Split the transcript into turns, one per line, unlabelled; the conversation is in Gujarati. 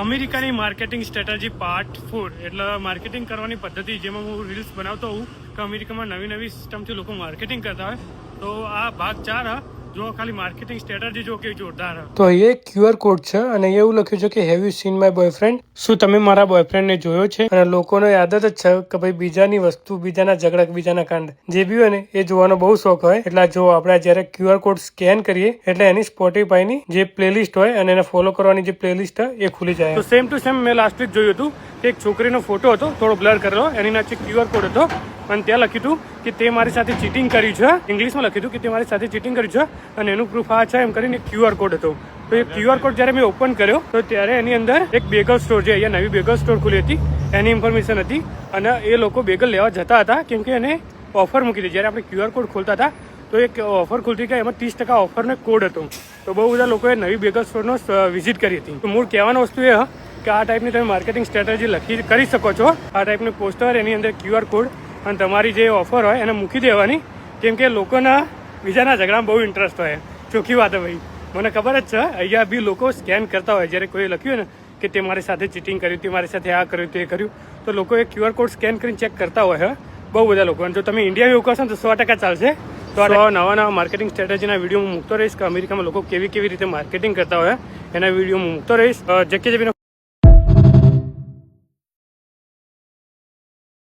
અમેરિકાની માર્કેટિંગ સ્ટ્રેટેજી પાર્ટ 4 એટલે માર્કેટિંગ કરવાની પદ્ધતિ જેમાં હું રીલ્સ બનાવતો હોઉં કે અમેરિકામાં નવી નવી સિસ્ટમથી લોકો માર્કેટિંગ કરતા હોય તો આ ભાગ 4 જો ખાલી માર્કેટિંગ સ્ટ્રેટેજી જો કેવી જોરદાર
તો એ QR કોડ છે અને એવું લખ્યું છે કે have you seen my boyfriend, શું તમે મારા બોયફ્રેન્ડને જોયો છે? અને લોકોને આદત જ છે કે ભાઈ બીજાની વસ્તુ, બીજાના ઝઘડા, બીજાના કાંડ જે બી હોય ને એ જોવાનો બહુ શોખ હોય. એટલે જો આપણે જ્યારે QR કોડ સ્કેન કરીએ એટલે એની સ્પોટીફાઈની જે પ્લેલિસ્ટ હોય અને એને ફોલો કરવાની જે પ્લેલિસ્ટ હોય એ ખુલી જાય.
તો સેમ ટુ સેમ મેં લાસ્ટ વીક જોયું હતું કે એક છોકરીનો ફોટો હતો થોડો બ્લર કરેલો, એની નીચે QR કોડ હતો અને ત્યાં લખ્યું હતું કે તે મારી સાથે ચીટિંગ કર્યું છે. ઇંગ્લિશમાં લખ્યું હતું કે તે મારી સાથે ચીટિંગ કર્યું છે અને એનું પ્રૂફ આ છે એમ કરીને QR કોડ હતો. તો એ QR કોડ જ્યારે મેં ઓપન કર્યો તો ત્યારે એની અંદર એક બેગલ સ્ટોર છે, અહીંયા નવી બેગલ સ્ટોર ખુલી હતી, એની ઇન્ફોર્મેશન હતી અને એ લોકો બેગલ લેવા જતા હતા કેમ કે એને ઓફર મૂકી હતી. જ્યારે આપણે QR કોડ ખોલતા હતા તો એક ઓફર ખુલતી કે એમાં 30% ઓફરનો કોડ હતો. તો બહુ બધા લોકોએ નવી બેગલ સ્ટોરનો વિઝિટ કરી હતી. તો મૂળ કહેવાનો વસ્તુ એ કે આ ટાઈપની તમે માર્કેટિંગ સ્ટ્રેટેજી કરી શકો છો. આ ટાઈપની પોસ્ટર, એની અંદર QR કોડ અને તમારી જે ઓફર હોય એને મૂકી દેવાની કેમ કે લોકોના બીજાના ઝઘડામાં બહુ ઇન્ટરેસ્ટ હોય. ચોખ્ખી વાત ભાઈ, મને ખબર જ છે અહીંયા બી લોકો સ્કેન કરતા હોય. જ્યારે કોઈ લખ્યું ને કે તે મારી સાથે ચીટિંગ કર્યું, તે મારી સાથે આ કર્યું, તે કર્યું, તો લોકો એ QR કોડ સ્કેન કરીને ચેક કરતા હોય બહુ બધા લોકો. અને જો તમે ઇન્ડિયામાં એવું કરશો ને તો 100% ચાલશે. તો આ નવા માર્કેટિંગ સ્ટ્રેટેજીના વિડીયો હું મૂકતો રહીશ કે અમેરિકામાં લોકો કેવી રીતે માર્કેટિંગ કરતા હોય એના વિડીયો હું મૂકતો રહીશ. જેબીનો